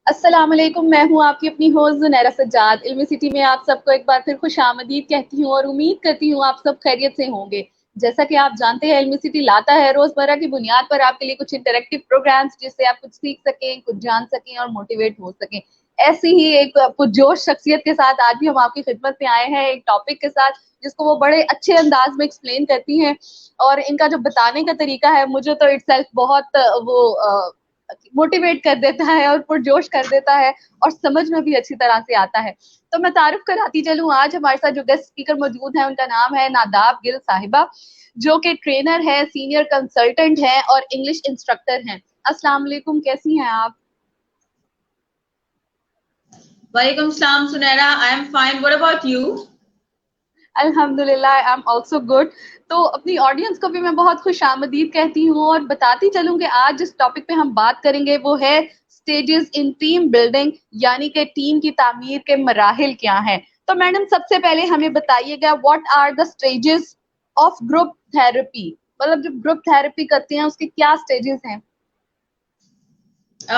अस्सलाम वालेकुम, मैं हूँ आपकी अपनी होस्ट ज़ुनैरा सज्जाद। इल्मी सिटी में आप सबको एक बार फिर खुशामदीद कहती हूँ और उम्मीद करती हूँ आप सब खैरियत से होंगे। जैसा कि आप जानते हैं, इल्मी सिटी लाता है रोजमर्रा की बुनियाद पर आपके लिए कुछ इंटरेक्टिव प्रोग्राम्स, जिससे आप कुछ सीख सकें, कुछ जान सकें और मोटिवेट हो सकें। ऐसी ही एक पुरजोश शख्सियत के साथ आज भी हम आपकी खिदमत में आए हैं, एक टॉपिक के साथ जिसको वो बड़े अच्छे अंदाज में एक्सप्लेन करती हैं। और इनका जो बताने का तरीका है, मुझे तो इटसेल्फ बहुत वो मोटिवेट कर देता है और पुरजोश कर देता है और समझ में भी अच्छी तरह से आता है। तो मैं तारुफ कराती चलूँ, आज हमारे साथ जो गेस्ट स्पीकर मौजूद हैं उनका नाम है नादाब गिल साहिबा, जो कि ट्रेनर है, सीनियर कंसल्टेंट है और इंग्लिश इंस्ट्रक्टर हैं। अस्सलाम वालेकुम, कैसी हैं आप? वालेकुम सलाम Sunaira, I am fine, what about you? अल्हम्दुलिल्लाह, आई एम ऑल्सो गुड। तो अपनी ऑडियंस को भी मैं बहुत खुशामदीद कहती हूँ और बताती चलूँ कि आज जिस टॉपिक पे हम बात करेंगे वो है स्टेजेस इन टीम बिल्डिंग, यानी कि टीम की तामीर के मराहिल क्या हैं। तो मैडम, सबसे पहले हमें बताइएगा, what are the stages of group therapy? मतलब जब ग्रुप थेरेपी करते हैं उसके क्या स्टेजेस हैं?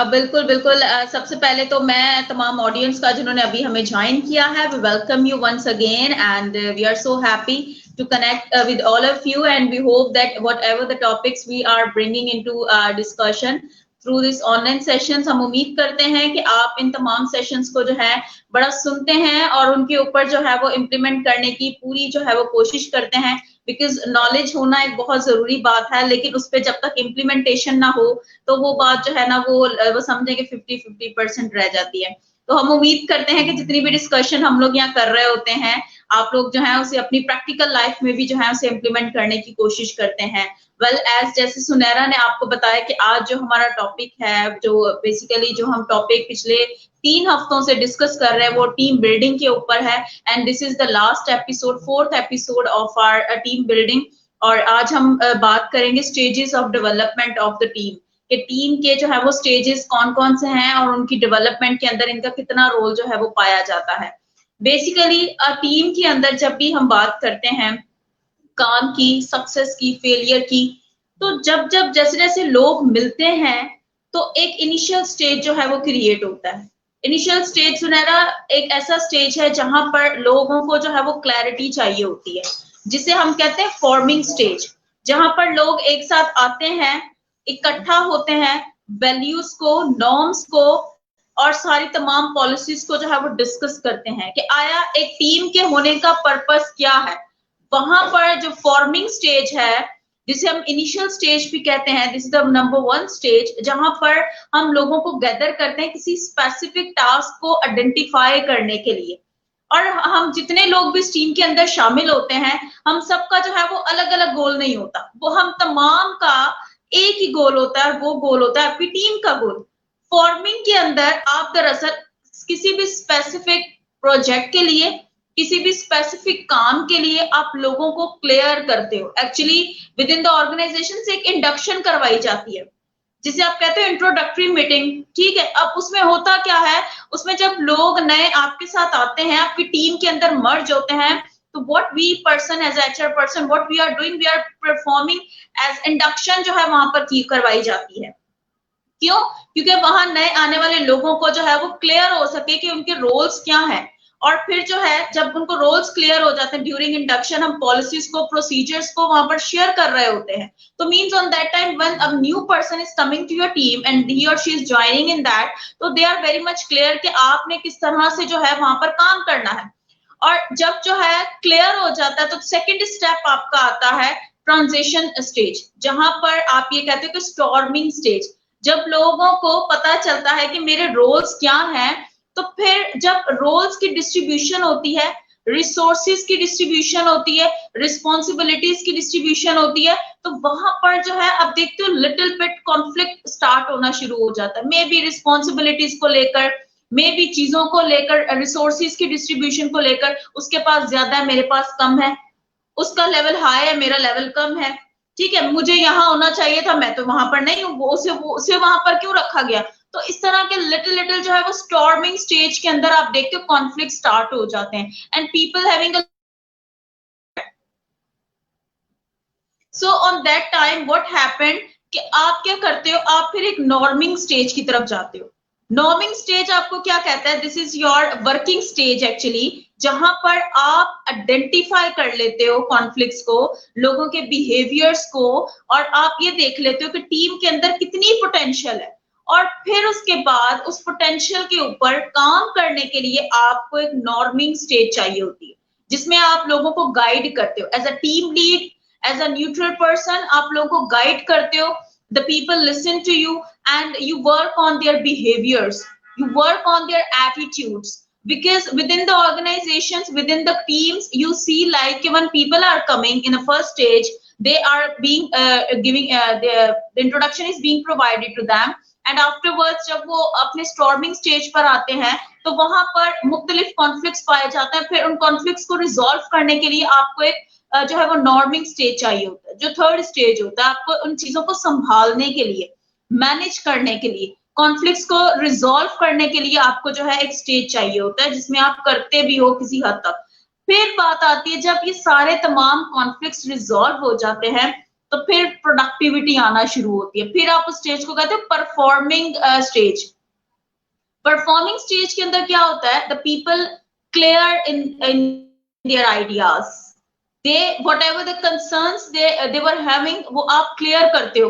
बिल्कुल बिल्कुल। सबसे पहले तो मैं तमाम ऑडियंस का जिन्होंने अभी हमें ज्वाइन किया है, we welcome you once again and we are so happy to connect with all of you, and we hope that whatever the topics we are bringing into discussion through this online sessions, हम उम्मीद करते हैं कि आप इन तमाम sessions को जो है बड़ा सुनते हैं और उनके ऊपर जो है वो इम्प्लीमेंट करने की पूरी जो है वो कोशिश करते हैं, बिकॉज नॉलेज होना एक बहुत जरूरी बात है, लेकिन उस पर जब तक इम्प्लीमेंटेशन ना हो तो वो बात जो है ना वो समझे कि 50-50% रह जाती है। तो हम उम्मीद करते हैं कि जितनी भी डिस्कशन हम लोग यहाँ कर रहे होते हैं, आप लोग जो है उसे अपनी प्रैक्टिकल लाइफ में भी जो है उसे इम्प्लीमेंट करने की कोशिश करते हैं। वेल, एज जैसे सुनैरा ने आपको बताया कि आज जो हमारा टॉपिक है, जो बेसिकली जो हम टॉपिक पिछले 3 हफ्तों से डिस्कस कर रहे हैं वो टीम बिल्डिंग के ऊपर है, and this is the last episode, 4th episode of our team building. और आज हम बात करेंगे stages of development of the team, कि टीम के जो है वो स्टेजेस कौन कौन से हैं और उनकी डेवलपमेंट के अंदर इनका कितना रोल जो है वो पाया जाता है। बेसिकली टीम के अंदर जब भी हम बात करते हैं काम की, सक्सेस की, फेलियर की, तो जब जब जैसे जैसे लोग मिलते हैं तो एक इनिशियल स्टेज जो है वो क्रिएट होता है। इनिशियल स्टेज सुनहरा एक ऐसा स्टेज है जहां पर लोगों को जो है वो क्लैरिटी चाहिए होती है, जिसे हम कहते हैं फॉर्मिंग स्टेज, जहां पर लोग एक साथ आते हैं, इकट्ठा होते हैं, वैल्यूज को, नॉर्म्स को और सारी तमाम पॉलिसीज को जो है वो डिस्कस करते हैं कि आया एक टीम के होने का पर्पस क्या है। वहां पर जो फॉर्मिंग स्टेज है, जिसे हम इनिशियल स्टेज भी कहते हैं, this is the number 1 stage, जहां पर हम लोगों को गैदर करते हैं किसी स्पेसिफिक टास्क को आइडेंटिफाई करने के लिए। और हम जितने लोग भी इस टीम के अंदर शामिल होते हैं, हम सबका जो है वो अलग अलग गोल नहीं होता, वो हम तमाम का एक ही गोल होता है, वो गोल होता है आपकी टीम का गोल। फॉर्मिंग के अंदर आप दरअसल किसी भी स्पेसिफिक प्रोजेक्ट के लिए, किसी भी स्पेसिफिक काम के लिए आप लोगों को क्लियर करते हो। Actually with in the organisation से एक इंडक्शन करवाई जाती है, जिसे आप कहते हो इंट्रोडक्टरी मीटिंग। ठीक है, अब उसमें होता क्या है, उसमें जब लोग नए आपके साथ आते हैं, आपकी टीम के अंदर मर्ज होते हैं, तो what we person as HR person what we are doing, we are performing as induction जो है वहां पर की करवाई जाती है। क्यों? क्योंकि वहां नए आने वाले लोगों को जो है वो क्लियर हो सके कि उनके रोल्स क्या हैं। और फिर जो है जब उनको रोल्स क्लियर हो जाते हैं ड्यूरिंग इंडक्शन, हम पॉलिसीज को, प्रोसीजर्स को वहां पर शेयर कर रहे होते हैं। तो means on that time when a new person is coming to your team and he और she is joining in that, तो they are very much clear कि आपने किस तरह से जो है वहां पर काम करना है। और जब जो है क्लियर हो जाता है तो सेकंड स्टेप आपका आता है ट्रांजिशन स्टेज, जहां पर आप ये कहते हो कि स्टॉर्मिंग स्टेज। जब लोगों को पता चलता है कि मेरे रोल्स क्या हैं, तो फिर जब रोल्स की डिस्ट्रीब्यूशन होती है, रिसोर्सेज की डिस्ट्रीब्यूशन होती है, रिस्पॉन्सिबिलिटीज की डिस्ट्रीब्यूशन होती है, तो वहां पर जो है आप देखते हो लिटिल बिट कॉन्फ्लिक्ट स्टार्ट होना शुरू हो जाता है, मे बी रिस्पॉन्सिबिलिटीज को लेकर, मे भी चीजों को लेकर, रिसोर्सेज की डिस्ट्रीब्यूशन को लेकर, उसके पास ज्यादा है, मेरे पास कम है, उसका लेवल हाई है, मेरा लेवल कम है। ठीक है, मुझे यहाँ होना चाहिए था, मैं तो वहां पर नहीं हूँ, उसे वहां पर क्यों रखा गया। तो इस तरह के लिटिल लिटिल जो है वो स्टॉर्मिंग स्टेज के अंदर आप देखते हो कॉन्फ्लिक्ट स्टार्ट हो जाते हैं, and people having so on that time what happened कि आप क्या करते हो, आप फिर एक नॉर्मिंग स्टेज की तरफ जाते हो। नॉर्मिंग स्टेज आपको क्या कहता है? This is your working stage actually, जहां पर आप आइडेंटिफाई कर लेते हो कॉन्फ्लिक्ट्स को, लोगों के बिहेवियर्स को, और आप ये देख लेते हो कि टीम के अंदर कितनी पोटेंशियल है, और फिर उसके बाद उस पोटेंशियल के ऊपर काम करने के लिए आपको एक नॉर्मिंग स्टेज चाहिए होती है, जिसमें आप लोगों को गाइड करते हो as a team lead, as a neutral person, आप लोगों को गाइड करते हो. The people listen to you and you work on their behaviors, you work on their attitudes, because within the organizations, within the teams, you see like when people are coming in the first stage, they are being giving the introduction is being provided to them, and afterwards जब वो अपने storming stage पर आते हैं तो वहां पर मुख्तलिफ conflicts पाए जाते हैं. फिर उन conflicts को resolve करने के लिए आपको एक जो है वो नॉर्मिंग स्टेज चाहिए होता है, जो थर्ड स्टेज होता है आपको उन चीजों को संभालने के लिए, मैनेज करने के लिए, कॉन्फ्लिक्ट्स को रिजॉल्व करने के लिए आपको जो है एक स्टेज चाहिए होता है, जिसमें आप करते भी हो किसी हद तक. फिर बात आती है जब ये सारे तमाम कॉन्फ्लिक्ट्स रिजॉल्व हो जाते हैं तो फिर प्रोडक्टिविटी आना शुरू होती है. फिर आप उस स्टेज को कहते हैं परफॉर्मिंग स्टेज. परफॉर्मिंग स्टेज के अंदर क्या होता है? The people clear in their ideas, they whatever the concerns they were having, वो आप क्लियर करते हो.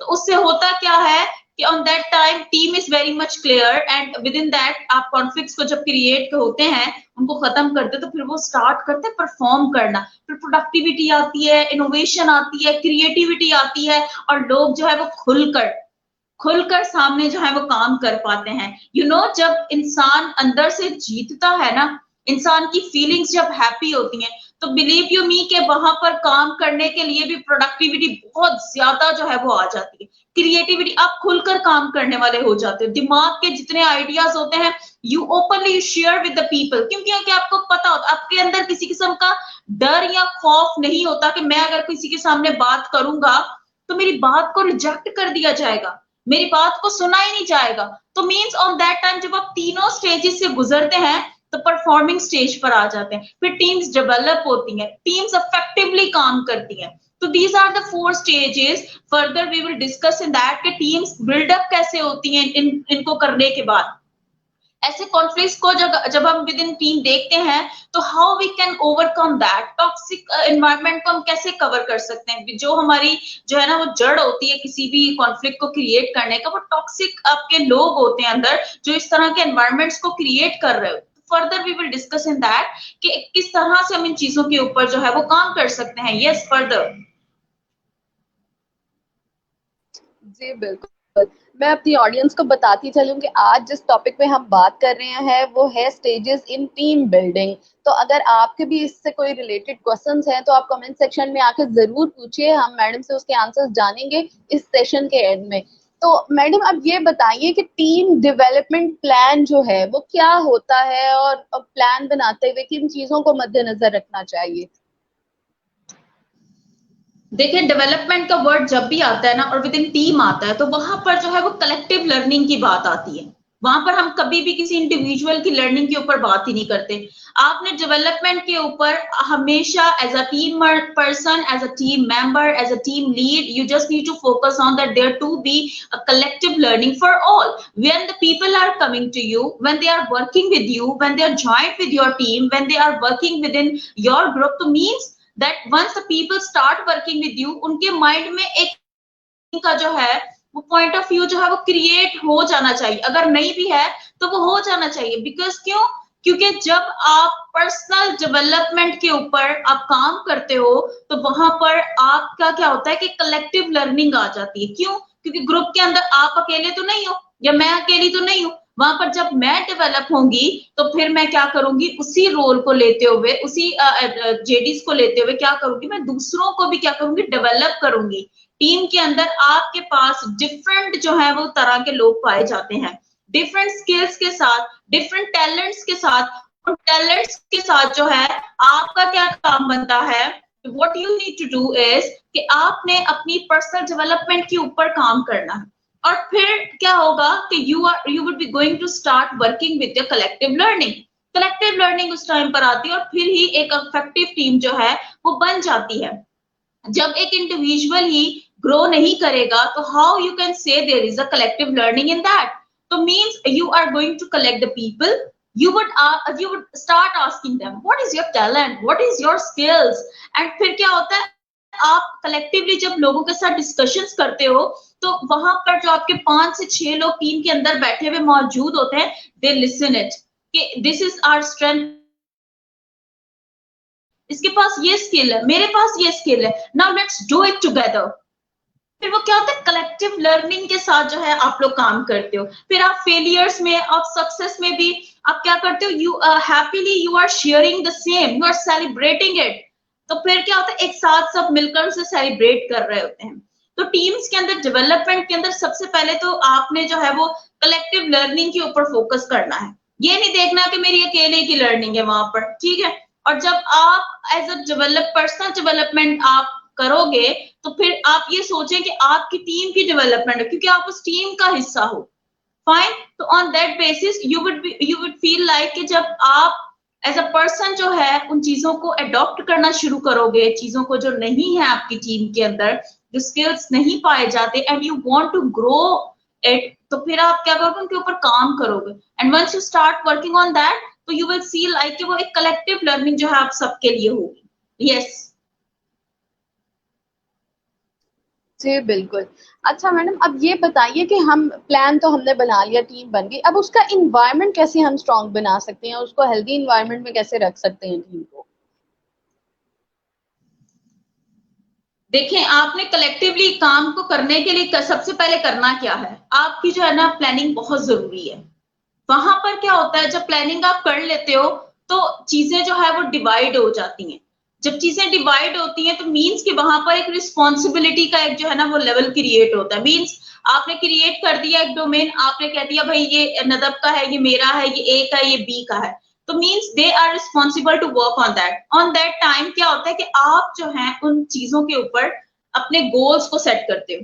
तो उससे होता क्या है कि on that time team is very much clear and within that आप कॉन्फ्लिक्ट्स को जब क्रिएट होते हैं, उनको खत्म करते, तो फिर वो स्टार्ट करते हैं परफॉर्म करना. फिर प्रोडक्टिविटी आती है, इनोवेशन आती है, क्रिएटिविटी आती है, और लोग जो है वो खुलकर सामने जो है वो काम कर पाते हैं. जब इंसान अंदर से जीतता है ना, इंसान की फीलिंग्स जब हैप्पी होती हैं, तो बिलीव यू मी के वहां पर काम करने के लिए भी प्रोडक्टिविटी बहुत ज्यादा जो है वो आ जाती है. क्रिएटिविटी, आप खुलकर काम करने वाले हो जाते हो. दिमाग के जितने आइडियाज होते हैं you openly share with the people, क्योंकि आपको पता होता, आपके अंदर किसी किस्म का डर या खौफ नहीं होता कि मैं अगर किसी के सामने बात करूंगा तो मेरी बात को रिजेक्ट कर दिया जाएगा, मेरी बात को सुना ही नहीं जाएगा. तो मीन्स ऑन दैट टाइम जब आप तीनों स्टेजेस से गुजरते हैं तो परफॉर्मिंग स्टेज पर आ जाते हैं. फिर टीम्स डेवलप होती हैं, टीम्स इफेक्टिवली काम करती हैं. तो these are the 4 stages. Further we will discuss in that कि टीम्स बिल्डअप कैसे होती हैं इनको करने के बाद. ऐसे कॉन्फ्लिक्ट्स को जब हम विद इन टीम देखते हैं तो how we can overcome that toxic environment को हम कैसे कवर कर सकते हैं. जो हमारी जो है ना वो जड़ होती है किसी भी कॉन्फ्लिक्ट को क्रिएट करने का, वो टॉक्सिक आपके लोग होते हैं अंदर जो इस तरह के एनवायरनमेंट्स को क्रिएट कर रहे हो. Further we will discuss in that कि किस तरह से हम इन चीजों के ऊपर जो है वो काम कर सकते हैं. Yes, further. जी बिल्कुल. मैं अपनी ऑडियंस को बताती चलूं कि आज जिस टॉपिक पे हम बात कर रहे हैं वो है स्टेजेस इन टीम बिल्डिंग. तो अगर आपके भी इससे कोई रिलेटेड क्वेश्चंस हैं तो आप कमेंट सेक्शन में आके जरूर पूछिए, हम मैडम से उसके आंसर्स जानेंगे इस सेशन के एंड में. तो मैडम अब ये बताइए कि टीम डेवलपमेंट प्लान जो है वो क्या होता है, और प्लान बनाते हुए किन चीजों को मद्देनजर रखना चाहिए? देखिए, डेवलपमेंट का वर्ड जब भी आता है ना और विद इन टीम आता है तो वहां पर जो है वो कलेक्टिव लर्निंग की बात आती है. वहां पर हम कभी भी किसी इंडिविजुअल की लर्निंग के ऊपर बात ही नहीं करते. आपने डेवलपमेंट के ऊपर हमेशा as a team person, as a team member, as a team lead, you just need to focus on that there to be a collective learning for all. When the people are coming to you, when they are working with you, when they are joint with your team, when they are working with in your group, तो means that once the people start working with you, उनके mind में एक का जो है वो point of view जो है वो क्रिएट हो जाना चाहिए. अगर नहीं भी है तो वो हो जाना चाहिए. बिकॉज क्योंकि जब आप पर्सनल डेवलपमेंट के ऊपर आप काम करते हो तो वहां पर आपका क्या होता है कि कलेक्टिव लर्निंग आ जाती है. क्योंकि ग्रुप के अंदर आप अकेले तो नहीं हो या मैं अकेली तो नहीं हूं. वहां पर जब मैं डेवलप होंगी तो फिर मैं क्या करूंगी, उसी रोल को लेते हुए, उसी जेडीज को लेते हुए क्या करूंगी, मैं दूसरों को भी क्या करूंगी, डेवलप करूंगी. टीम के अंदर आपके पास डिफरेंट जो है वो तरह के लोग पाए जाते हैं, डिफरेंट स्किल्स के साथ, डिफरेंट टैलेंट्स के साथ. उन टैलेंट्स के साथ जो है आपका क्या काम बनता है, what you need to do is कि आपने अपनी पर्सनल डेवलपमेंट के ऊपर काम करना है. और फिर क्या होगा कि you would be going to start working with your collective learning. Collective learning उस टाइम पर आती है और फिर ही एक इफेक्टिव टीम जो है वो बन जाती है. जब एक इंडिविजुअल ही ग्रो नहीं करेगा, तो how you can say there is a collective learning in that? तो means you are going to collect the people, you would start asking them what is your talent, what is your skills, and फिर क्या होता है, आप collectively जब लोगों के साथ डिस्कशंस करते हो, तो वहां पर जो आपके 5 से 6 लोग टीम के अंदर बैठे हुए मौजूद होते हैं, दे लिसन इट कि दिस इज आवर स्ट्रेंथ, इसके पास ये स्किल है, मेरे पास ये स्किल है, now let's do it together. फिर वो क्या होता है, कलेक्टिव लर्निंग के साथ जो है आप लोग काम करते हो। फिर आप फेलियर्स में, आप सक्सेस में भी आप क्या करते हो, you happily you are sharing the same, you are celebrating it. तो फिर क्या होता है, एक साथ सब मिलकर उसे सेलिब्रेट कर रहे होते हैं। तो टीम्स के अंदर, डेवलपमेंट के अंदर सबसे पहले तो आपने जो है वो कलेक्टिव लर्निंग के ऊपर फोकस करना है। ये नहीं देखना कि मेरी अकेले की लर्निंग है वहां पर, ठीक है। और जब आप एज अ पर्सनल डेवलपमेंट आप करोगे, तो फिर आप ये सोचें कि आपकी टीम की डेवलपमेंट है, क्योंकि आप उस टीम का हिस्सा हो। फाइन, तो on that basis you would feel like कि जब आप एज अ पर्सन जो है उन चीजों को अडॉप्ट करना शुरू करोगे, चीजों को जो नहीं है आपकी टीम के अंदर, जो स्किल्स नहीं पाए जाते, and you want to grow it, तो फिर आप क्या करोगे, उनके ऊपर काम करोगे। And once you start working on that, तो यू विल सी लाइक कि वो एक कलेक्टिव लर्निंग जो है आप सबके लिए होगी। यस जी बिल्कुल। अच्छा मैडम, अब ये बताइए कि हम प्लान तो हमने बना लिया, टीम बन गई, अब उसका इन्वायरमेंट कैसे हम स्ट्रॉन्ग बना सकते हैं, उसको हेल्दी इन्वायरमेंट में कैसे रख सकते हैं टीम को? देखें, आपने कलेक्टिवली काम को करने के लिए सबसे पहले करना क्या है, आपकी जो है ना प्लानिंग बहुत जरूरी है। वहां पर क्या होता है, जब प्लानिंग आप कर लेते हो तो चीजें जो है वो डिवाइड हो जाती हैं। जब चीजें डिवाइड होती हैं तो मीन्स कि वहां पर एक रिस्पॉन्सिबिलिटी का एक जो है ना वो लेवल क्रिएट होता है। मीन्स आपने क्रिएट कर दिया एक डोमेन, आपने कह दिया भाई ये नदब का है, ये मेरा है, ये ए का है, ये बी का है, तो means they are responsible to work on that. On that time क्या होता है कि आप जो है उन चीजों के ऊपर अपने गोल्स को सेट करते हो।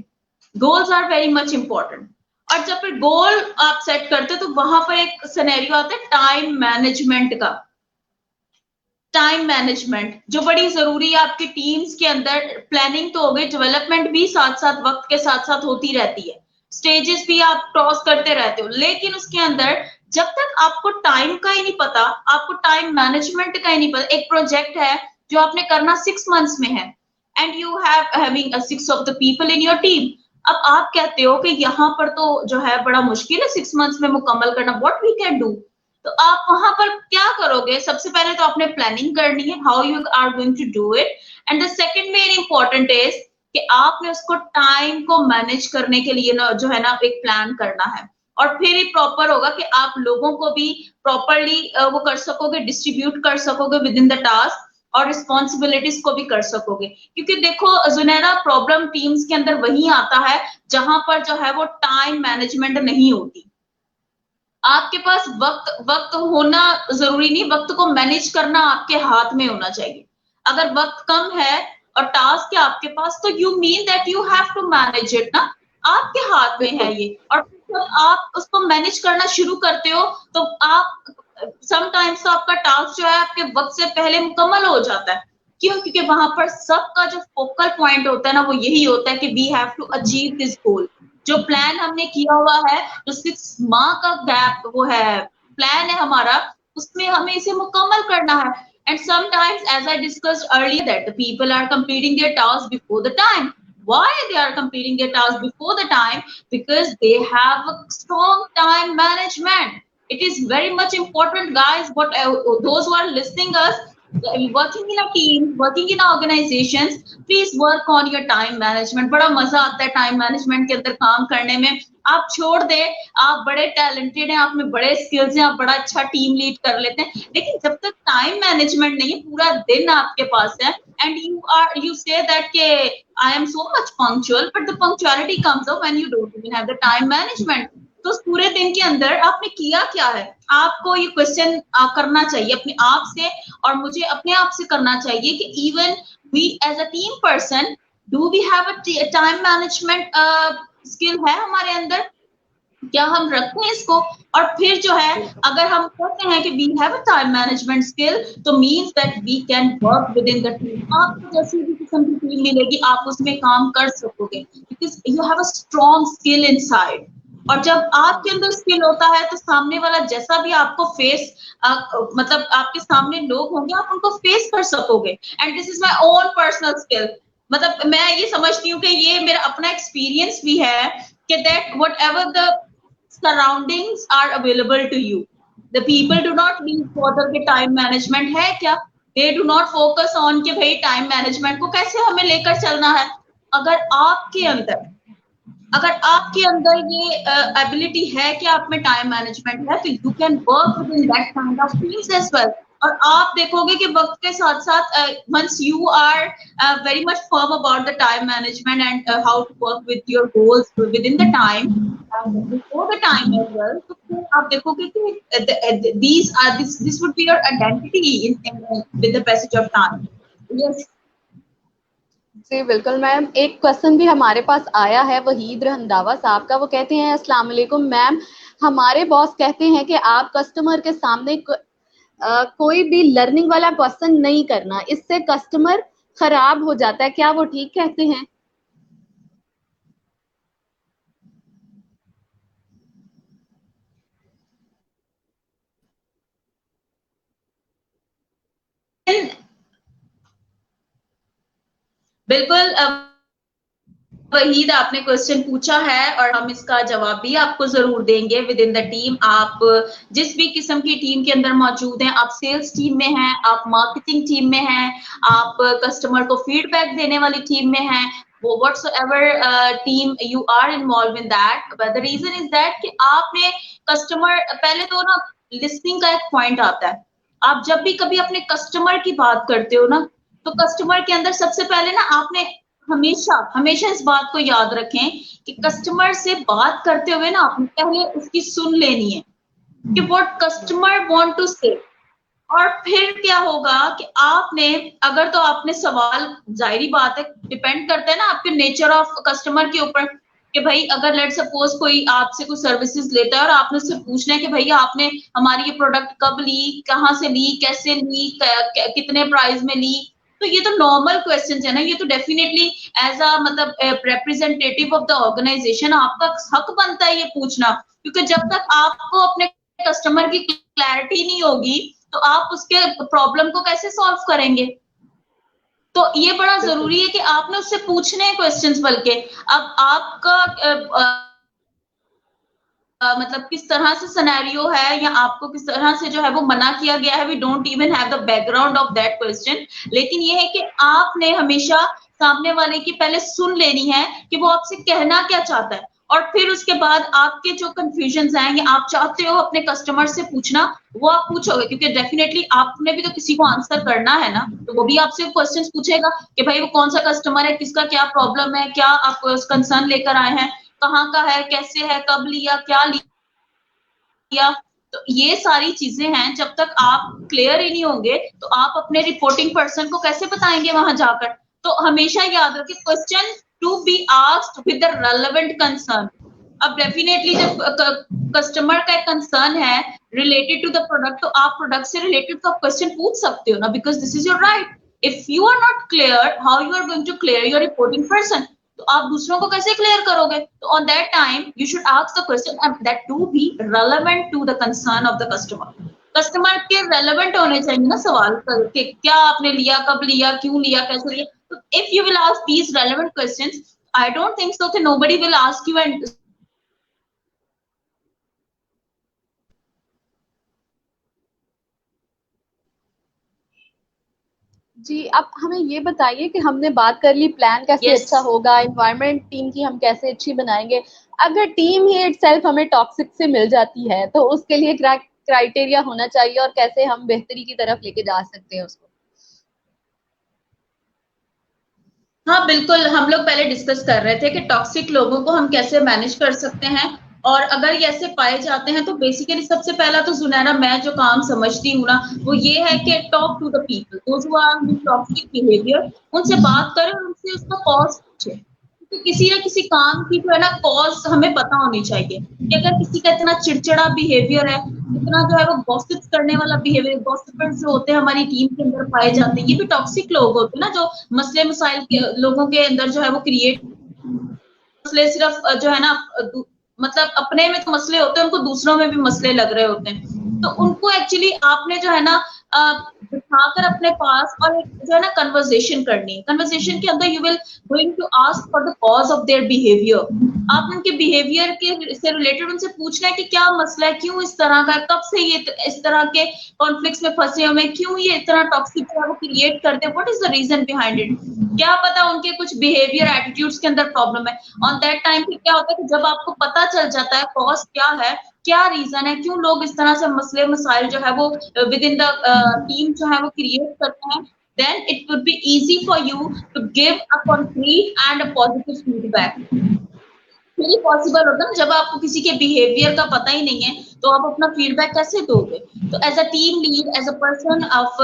Goals are very much important. और जब फिर गोल आप सेट करते हो तो वहां पर एक सिनेरियो आता है टाइम मैनेजमेंट का। टाइम मैनेजमेंट जो बड़ी जरूरी है आपकी टीम्स के अंदर। प्लानिंग तो हो गई, डेवलपमेंट भी साथ साथ वक्त के साथ साथ होती रहती है, स्टेजेस भी आप क्रॉस करते रहते हो, लेकिन उसके अंदर जब तक आपको टाइम का ही नहीं पता, आपको टाइम मैनेजमेंट का ही नहीं पता। एक प्रोजेक्ट है जो आपने करना 6 मंथ्स में है, and you having 6 of the people in your team. अब आप कहते हो कि यहाँ पर तो जो है बड़ा मुश्किल है 6 मंथ्स में मुकम्मल करना, व्हाट वी कैन डू। तो आप वहां पर क्या करोगे, सबसे पहले तो आपने प्लानिंग करनी है, how you are going to do it. And the second main important is कि आपने उसको टाइम को मैनेज करने के लिए ना जो है ना एक प्लान करना है, और फिर ही प्रॉपर होगा कि आप लोगों को भी प्रॉपरली वो कर सकोगे, डिस्ट्रीब्यूट कर सकोगे विद इन द टास्क, और रिस्पॉन्सिबिलिटीज को भी कर सकोगे। क्योंकि देखो जुनैरा, प्रॉब्लम टीम्स के अंदर वही आता है जहां पर जो है वो टाइम मैनेजमेंट नहीं होती। आपके पास वक्त होना जरूरी नहीं, वक्त को मैनेज करना आपके हाथ में होना चाहिए। अगर वक्त कम है और टास्क है आपके पास, तो you mean that you have to manage it ना, आपके हाथ में है ये। और जब आप उसको मैनेज करना शुरू करते हो तो आप समटाइम्स तो आपका टास्क जो है आपके वक्त से पहले मुकम्मल हो जाता है। क्यों? क्योंकि वहां पर सबका जो फोकल पॉइंट होता है ना वो यही होता है कि we have to achieve this goal. जो प्लान हमने किया हुआ है, जो 6 माह का गैप वो है प्लान है हमारा, उसमें हमें इसे मुकम्मल करना है। And sometimes as I discussed earlier that the people are completing their task before the time. Why they are completing their tasks before the time? Because they have a strong time management. It is very much important, guys. What those who are listening us, working in a team, working in organizations, please work on your time management. बड़ा मजा आता है time management के अंदर काम करने में। आप छोड़ दे, आप बड़े टैलेंटेड हैं, आप में बड़े स्किल्स हैं, आप बड़ा अच्छा टीम लीड कर लेते हैं, लेकिन जब तक टाइम मैनेजमेंट नहीं है, पूरा दिन आपके पास है, and you say that I am so much punctual, but the punctuality comes up when you don't even have the time management. तो उस पूरे दिन के अंदर आपने किया क्या है, आपको ये क्वेश्चन करना चाहिए अपने आप से, और मुझे अपने आप से करना चाहिए कि even we as a team person, do we have a time management skill है हमारे अंदर? क्या हम रखते हैं इसको? और फिर जो है अगर हम कहते हैं कि we have a time management skill, तो means that we can work with in the team. आपको जैसी भी किस्म की टीम मिलेगी आप उसमें काम कर सकोगे, because you have a strong skill inside. और जब आपके अंदर स्किल होता है तो सामने वाला जैसा भी आपको फेस मतलब आपके सामने लोग होंगे आप उनको फेस कर सकोगे। And this is my own personal skill. मतलब मैं ये समझती हूँ कि ये मेरा अपना एक्सपीरियंस भी है कि that whatever the surroundings are available to you, the people do not need further के time management है क्या, they do not focus on कि भाई time management को कैसे हमें लेकर चलना है। अगर आपके अंदर अगर आपके अंदर ये एबिलिटी है कि आप में टाइम मैनेजमेंट है तो you can work with in that kind of teams as well. और आप देखोगे कि वक्त के साथ साथ once you are very much firm about the time management and how to work with your goals with in the time before the time as well, तो फिर आप देखोगे कि this would be your identity in with the passage of time. Yes जी बिल्कुल ma'am. एक question भी हमारे पास आया है वहीद रंधावा साहब का। वो कहते हैं अस्सलाम वालेकुम मैम, हमारे बॉस कहते हैं कि आप कस्टमर के सामने कोई भी लर्निंग वाला क्वेश्चन नहीं करना, इससे कस्टमर खराब हो जाता है, क्या वो ठीक कहते हैं? बिल्कुल। वहीद आपने क्वेश्चन पूछा है और हम इसका जवाब भी आपको जरूर देंगे। विद इन द टीम आप जिस भी किस्म की टीम के अंदर मौजूद हैं, आप सेल्स टीम में हैं, आप मार्केटिंग टीम में हैं, आप कस्टमर को फीडबैक देने वाली टीम में हैं, वो whatsoever team you are involve in that, but the reason is that कि आपने कस्टमर पहले तो ना लिसनिंग का एक पॉइंट आता है। आप जब भी कभी अपने कस्टमर की बात करते हो ना, तो कस्टमर के अंदर सबसे पहले ना आपने हमेशा हमेशा इस बात को याद रखें कि कस्टमर से बात करते हुए ना आपने पहले उसकी सुन लेनी है कि व्हाट कस्टमर वांट टू से। और फिर क्या होगा कि आपने अगर तो आपने सवाल, जाहिर बात है डिपेंड करता है ना आपके नेचर ऑफ कस्टमर के ऊपर कि भाई अगर लेट सपोज कोई आपसे कुछ सर्विसेज लेता है और आपने उससे पूछना है कि भैया आपने हमारी ये प्रोडक्ट कब ली, कहाँ से ली, कैसे ली, कितने प्राइस में ली, तो ये तो नॉर्मल क्वेश्चन है ना। ये तो डेफिनेटली एज अ मतलब रिप्रेजेंटेटिव ऑफ द ऑर्गेनाइजेशन आपका हक बनता है ये पूछना, क्योंकि जब तक आपको अपने कस्टमर की क्लैरिटी नहीं होगी तो आप उसके प्रॉब्लम को कैसे सॉल्व करेंगे। तो ये बड़ा जरूरी है कि आपने उससे पूछने हैं क्वेश्चंस। बल्कि अब आपका मतलब किस तरह से सिनेरियो है या आपको किस तरह से जो है वो मना किया गया है, we don't even have the background of that question. लेकिन ये है कि आपने हमेशा सामने वाले की पहले सुन लेनी है कि वो आपसे कहना क्या चाहता है, और फिर उसके बाद आपके जो कंफ्यूजन हैं या आप चाहते हो अपने कस्टमर से पूछना, वो आप पूछोगे, क्योंकि डेफिनेटली आपने भी तो किसी को आंसर करना है ना, तो वो भी आपसे क्वेश्चंस पूछेगा कि भाई वो कौन सा कस्टमर है, किसका क्या प्रॉब्लम है, क्या आप कंसर्न लेकर आए हैं, कहाँ का है, कैसे है, कब लिया, क्या लिया। तो ये सारी चीजें हैं, जब तक आप क्लियर ही नहीं होंगे तो आप अपने रिपोर्टिंग पर्सन को कैसे बताएंगे वहां जाकर। तो हमेशा याद रखें question to be asked with the relevant concern. अब डेफिनेटली जब कस्टमर का एक कंसर्न है रिलेटेड टू द प्रोडक्ट, तो आप प्रोडक्ट से रिलेटेड तो आप क्वेश्चन पूछ सकते हो ना, because this is your right. If you are not clear how you are going to clear your reporting person, तो आप दूसरों को कैसे क्लियर करोगे। तो on that time you should ask the question and that to be relevant to the concern of the customer. Customer के relevant होने चाहिए ना सवाल कि क्या आपने लिया, कब लिया, क्यों लिया, कैसे लिया। तो if you will ask these relevant questions, I don't think so कि nobody will ask you and जी, आप हमें ये बताइए कि हमने बात कर ली प्लान कैसे yes अच्छा होगा, एनवायरनमेंट टीम की हम कैसे अच्छी बनाएंगे। अगर टीम ही इटसेल्फ हमें टॉक्सिक से मिल जाती है तो उसके लिए क्या क्राइटेरिया होना चाहिए और कैसे हम बेहतरी की तरफ लेके जा सकते हैं उसको? हाँ बिल्कुल, हम लोग पहले डिस्कस कर रहे थे कि टॉक्सिक लोगों को हम कैसे मैनेज कर सकते हैं। और अगर ये ऐसे पाए जाते हैं तो बेसिकली सबसे पहला तो जुनैरा मैं जो काम समझती हूँ ना वो ये है कि talk to the people those who are toxic behaviour, उनसे बात करें और उनसे उसका कॉज पूछे। कि किसी न किसी काम की जो है ना कॉज हमें पता होनी चाहिए कि अगर किसी का इतना चिड़चिड़ा बिहेवियर है, इतना जो है वो गॉसिप करने वाला बिहेवियर, गॉसिपर्स जो होते हैं हमारी टीम के अंदर पाए जाते हैं, ये भी टॉक्सिक लोग होते हैं ना, जो मसले मसाइल के लोगों के अंदर जो है वो क्रिएट मसले सिर्फ जो है ना मतलब अपने में तो मसले होते हैं, उनको दूसरों में भी मसले लग रहे होते हैं। तो उनको एक्चुअली आपने जो है ना बिठाकर अपने पास और एक जो है ना कन्वर्सेशन करनी है। कन्वर्सेशन के अंदर you will going to ask for the cause of their behaviour. आप उनके बिहेवियर के से रिलेटेड उनसे पूछना है कि क्या मसला है, क्यों इस तरह का, कब से ये इस तरह के कॉन्फ्लिक्ट्स में फंसे हुए, क्यों ये इतना टॉक्सिक जो है वो क्रिएट करते हैं, what is the reason behind it. क्या पता उनके कुछ बिहेवियर एटीट्यूड्स के अंदर प्रॉब्लम है। ऑन दैट टाइम पे क्या होता है कि जब आपको पता चल जाता है कॉज क्या है, क्या रीजन है, क्यों लोग इस तरह से मसले मसाइल जो है वो विद इन द टीम जो है वो क्रिएट करते हैं, then it would be easy for you to give a concrete and a positive feedback. फिर पॉसिबल होता है ना, जब आपको किसी के बिहेवियर का पता ही नहीं है तो आप अपना फीडबैक कैसे दोगे। तो as a team lead, as a person of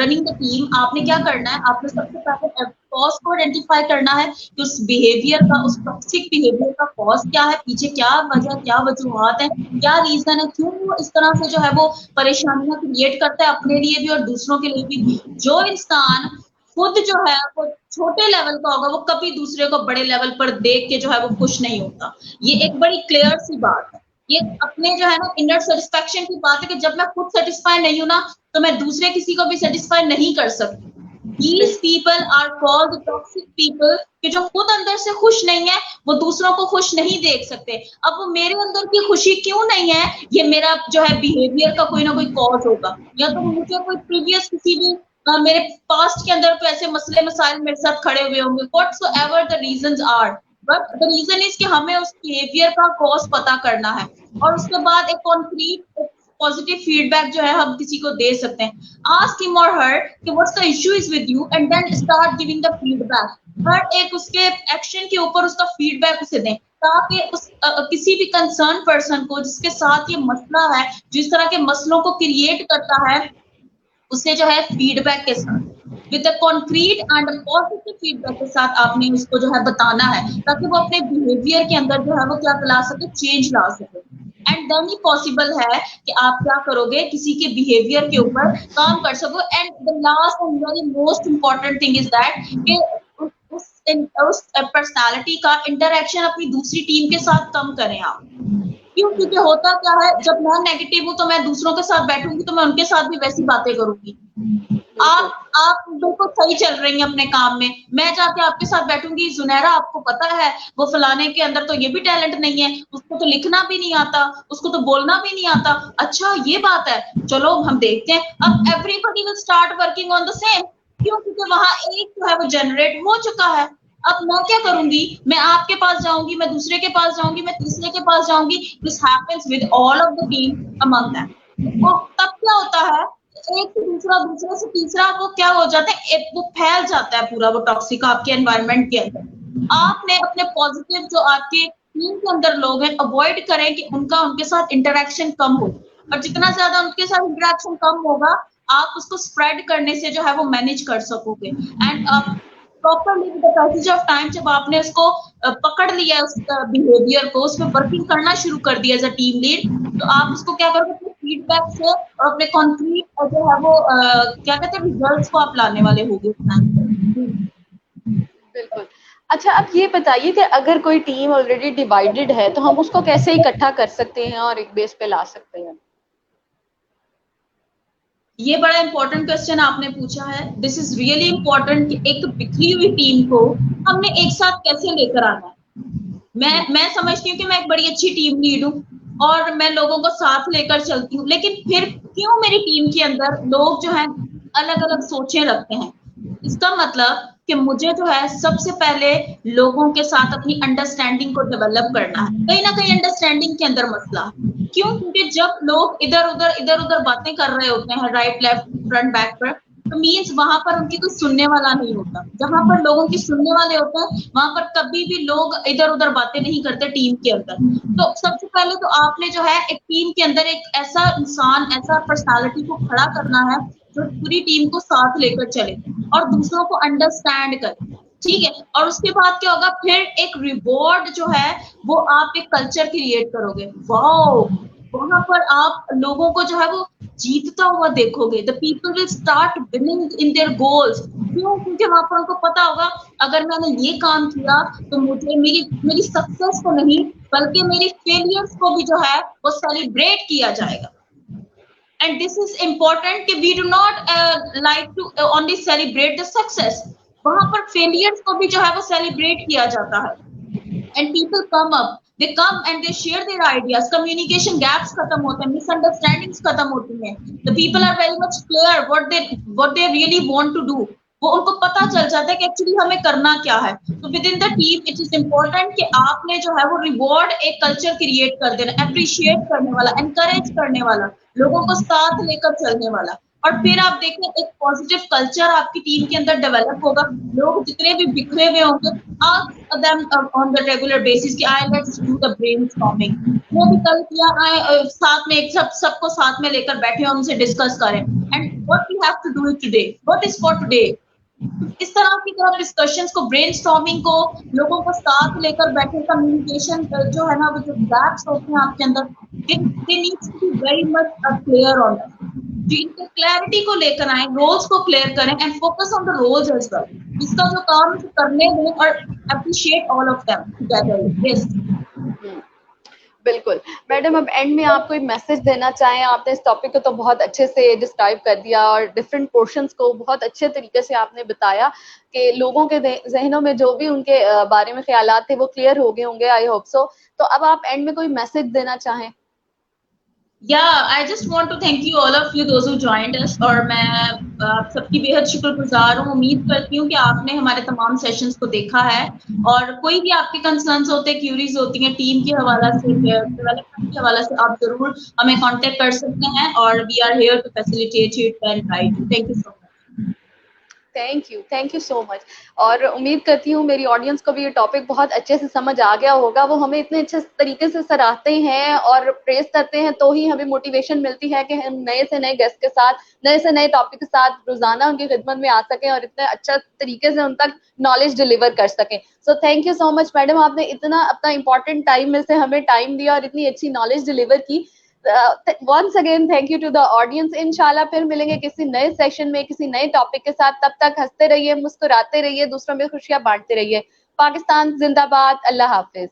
running the team, आपने क्या करना है, आपने सबसे पहले कॉज को आइडेंटिफाई करना है कि उस बिहेवियर का, उस टॉक्सिक बिहेवियर का कॉज क्या है, पीछे क्या वजह, क्या वजूहात है, क्या रीजन है, क्यों वो इस तरह से जो है वो परेशानियां क्रिएट करता है अपने लिए भी और दूसरों के लिए भी। जो इंसान खुद जो है वो छोटे लेवल का होगा, वो कभी दूसरे को बड़े लेवल पर देख के जो है वो खुश नहीं होता। ये एक बड़ी क्लियर सी बात है। ये अपने जो है ना इनर सेटिस्फैक्शन की बात है कि जब मैं खुद सेटिस्फाई नहीं हूं ना, तो मैं दूसरे किसी को भी सेटिस्फाई नहीं कर सकती। These people are called toxic people कि जो खुद अंदर से खुश नहीं है, वो दूसरों को खुश नहीं देख सकते। अब वो मेरे अंदर की खुशी क्यों नहीं है, ये मेरा जो है बिहेवियर का कोई ना कोई कॉज होगा, या तो मुझे कोई प्रीवियस किसी भी मेरे पास्ट के अंदर तो ऐसे मसले मसाइल मेरे साथ खड़े हुए होंगे, whatsoever the reasons are, but the reason is कि हमें उस बिहेवियर का कॉज पता करना है और उसके बाद एक कॉन्क्रीट पॉजिटिव फीडबैक जो है हम किसी को दे सकते हैं। आस्क हिम और हर कि what's the issue is with you and then start giving the feedback. हर एक उसके एक्शन के ऊपर उसका फीडबैक उसे दें, ताकि उस किसी भी कंसर्न पर्सन को जिसके साथ ये मसला है, जिस तरह के मसलों को क्रिएट करता है, उसे जो है फीडबैक के साथ with concrete and positive feedback के साथ आपने उसको जो है बताना है, ताकि वो अपने बिहेवियर के अंदर जो है वो क्या ला सके, चेंज ला सके। एंड देन ही पॉसिबल है कि आप क्या करोगे, किसी के बिहेवियर के ऊपर काम कर सको। And the last and very most important thing is that कि उस पर्सनालिटी का इंटरेक्शन अपनी दूसरी टीम के साथ कम करें आप। क्यों? क्योंकि होता क्या है, जब मैं नेगेटिव हूँ तो मैं दूसरों के साथ बैठूंगी तो मैं उनके साथ भी वैसी बातें करूंगी। आप बिल्कुल सही चल रही हैं अपने काम में, मैं जाके आपके साथ बैठूंगी, जुनैरा आपको पता है वो फलाने के अंदर तो ये भी टैलेंट नहीं है, उसको तो लिखना भी नहीं आता, उसको तो बोलना भी नहीं आता। अच्छा ये बात है, चलो हम देखते हैं। अब everybody will start working on the same. क्यों? क्योंकि वहां एक जो है वो जनरेट हो चुका है। अब मैं क्या करूंगी, मैं आपके पास जाऊंगी, मैं दूसरे के पास जाऊंगी, मैं तीसरे के पास जाऊंगी। This happens with all of the team among them. और तब क्या होता है, एक से दूसरा, दूसरे से तीसरा, वो क्या हो जाता है, वो फैल जाता है पूरा वो टॉक्सिक आपके एनवायरनमेंट के अंदर। आपने अपने पॉजिटिव जो आपके टीम के अंदर लोग हैं, अवॉइड करें कि उनके साथ इंटरेक्शन कम हो, और जितना ज्यादा उनके साथ इंटरेक्शन कम होगा, आप उसको स्प्रेड करने से जो है वो मैनेज कर सकोगे। And properly with the passage of time, जब आपने उसको पकड़ लिया उस बिहेवियर को, उस पर वर्किंग करना शुरू कर दिया एज अ टीम लीड, तो आप उसको क्या करोगे, अपने फीडबैक से और अपने कॉन्क्रीट जो है वो क्या कहते हैं रिजल्ट्स को आप लाने वाले होगे। बिल्कुल। अच्छा, अब ये बताइए कि अगर कोई टीम ऑलरेडी डिवाइडेड है तो हम उसको कैसे इकट्ठा कर सकते हैं और एक बेस पे ला सकते हैं? ये बड़ा इंपॉर्टेंट क्वेश्चन आपने पूछा है। दिस इज रियली इंपॉर्टेंट कि एक बिखरी हुई टीम को हमने एक साथ कैसे लेकर आना है। मैं समझती हूँ कि मैं एक बड़ी अच्छी टीम लीड हूँ और मैं लोगों को साथ लेकर चलती हूँ, लेकिन फिर क्यों मेरी टीम के अंदर लोग जो हैं अलग अलग सोचें रखते हैं। इसका मतलब कि मुझे जो है सबसे पहले लोगों के साथ अपनी अंडरस्टैंडिंग को डेवलप करना है। कहीं ना कहीं अंडरस्टैंडिंग के अंदर मसला है। क्यों? क्योंकि जब लोग इधर उधर बातें कर रहे होते हैं, राइट लेफ्ट फ्रंट बैक पर, तो मीन्स वहां पर उनकी कोई सुनने वाला नहीं होता। जहां पर लोगों की सुनने वाले होते हैं, वहां पर कभी भी लोग इधर उधर बातें नहीं करते टीम के अंदर। तो सबसे पहले तो आपने जो है एक टीम के अंदर एक ऐसा इंसान, ऐसा पर्सनालिटी को खड़ा करना है जो पूरी टीम को साथ लेकर चले और दूसरों को अंडरस्टैंड करे। ठीक है। और उसके बाद क्या होगा, फिर एक रिवॉर्ड जो है वो आप एक कल्चर क्रिएट करोगे। वाओ, वहां पर आप लोगों को जो है वो जीतता हुआ देखोगे। The people will start winning in their goals. क्यों? क्योंकि वहां पर उनको पता होगा अगर मैंने ये काम किया तो मुझे मेरी मेरी सक्सेस को नहीं बल्कि मेरी फेलियर्स को भी जो है वो सेलिब्रेट किया जाएगा। And this is important कि we do not like to only celebrate the success. वहां पर failures को भी जो है वो celebrate किया जाता है। And people come up, they come and they share their ideas. Communication gaps खत्म होते हैं, misunderstandings खत्म होती हैं। The people are very much clear what they really want to do. वो उनको पता चल जाता है कि एक्चुअली हमें करना क्या है। तो with in the team it is important कि आपने जो है वो रिवॉर्ड एक कल्चर क्रिएट कर देना, अप्रिशिएट करने वाला, एनकरेज करने वाला, लोगों को साथ लेकर चलने वाला। और फिर आप देखें एक पॉजिटिव कल्चर आपकी टीम के अंदर डेवलप होगा। लोग जितने भी बिखरे हुए होंगे, ask them on the regular basis कि आए let's do the brainstorming। वो भी कल किया, आए साथ में एक सबको साथ में लेकर बैठे और उनसे डिस्कस करें and what we have to do it today, what is for today। इस तरह की तरफ डिस्कशंस को, ब्रेनस्टॉर्मिंग को, लोगों को साथ लेकर बैठे, कम्युनिकेशन जो है ना वो जो गैप्स होते हैं आपके अंदर, they needs to be very much clear on that। जिनके क्लैरिटी को लेकर आए, रोल्स को क्लियर करें and focus on the roles as well. जिसका जो काम करने दें और appreciate all of them together. Yes बिल्कुल मैडम, अब एंड में आप कोई मैसेज देना चाहें? आपने इस टॉपिक को तो बहुत अच्छे से डिस्क्राइब कर दिया और डिफरेंट पोर्शंस को बहुत अच्छे तरीके से आपने बताया कि लोगों के जहनों में जो भी उनके बारे में ख्यालात थे वो क्लियर हो गए होंगे, आई होप सो। तो अब आप एंड में कोई मैसेज देना चाहें? I just want to thank you all of you those who joined us. और मैं आप सबकी बेहद शुक्रगुजार हूँ। उम्मीद करती हूँ कि आपने हमारे तमाम सेशंस को देखा है और कोई भी आपके कंसर्न्स होते हैं, क्यूरीज होती हैं टीम के हवाला से, डेवलपमेंट के हवाला से, आप जरूर हमें कांटेक्ट कर सकते हैं और we are here to facilitate it and guide you. Thank you so much. Thank you so much. और उम्मीद करती हूँ मेरी ऑडियंस को भी ये टॉपिक बहुत अच्छे से समझ आ गया होगा। वो हमें इतने अच्छे तरीके से सराहते हैं और प्रेस करते हैं तो ही हमें मोटिवेशन मिलती है कि हम नए से नए गेस्ट के साथ, नए से नए टॉपिक के साथ रोजाना उनकी खिदमत में आ सकें और इतने अच्छा तरीके से उन तक नॉलेज डिलीवर कर सकें। So thank you so much madam, आपने इतना अपना इंपॉर्टेंट टाइम में से हमें टाइम दिया और इतनी अच्छी नॉलेज डिलीवर की। once again thank you to the audience। इंशाल्लाह फिर मिलेंगे किसी नए सेशन में, किसी नए टॉपिक के साथ। तब तक हंसते रहिए, मुस्कुराते रहिए, दूसरों में खुशियां बांटते रहिए। पाकिस्तान जिंदाबाद। अल्लाह हाफिज।